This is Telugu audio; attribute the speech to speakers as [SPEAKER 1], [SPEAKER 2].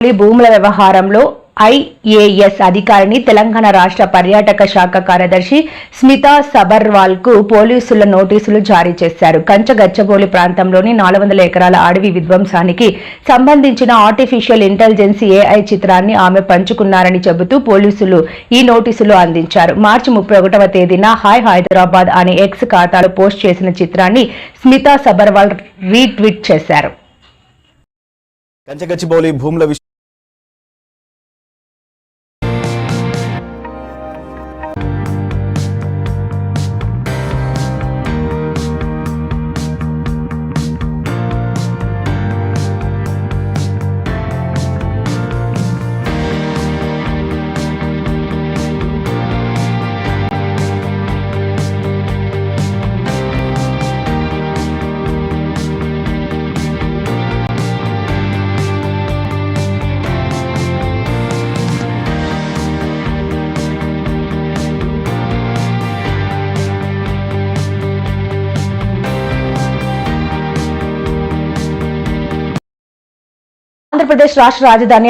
[SPEAKER 1] భూముల వ్యవహారంలో ఐఏఎస్ అధికారిని తెలంగాణ రాష్ట్ర పర్యాటక శాఖ కార్యదర్శి స్మితా సబర్వాల్ కు పోలీసుల నోటీసులు జారీ చేశారు. కంచగచ్చబౌలి ప్రాంతంలోని 400 ఎకరాల అడవి విధ్వంసానికి సంబంధించిన ఆర్టిఫిషియల్ ఇంటెలిజెన్స్ ఏఐ చిత్రాన్ని ఆమె పంచుకున్నారని చెబుతూ పోలీసులు ఈ నోటీసులు అందించారు. మార్చి 31వ తేదీన హాయ్ హైదరాబాద్ అనే ఎక్స్ ఖాతాలో పోస్ట్ చేసిన చిత్రాన్ని స్మితా సబర్వాల్ రీట్వీట్ చేశారు.
[SPEAKER 2] కంచగచ్చిబౌలి భూముల
[SPEAKER 1] ఆంధ్రప్రదేశ్ రాష్ట్ర రాజధాని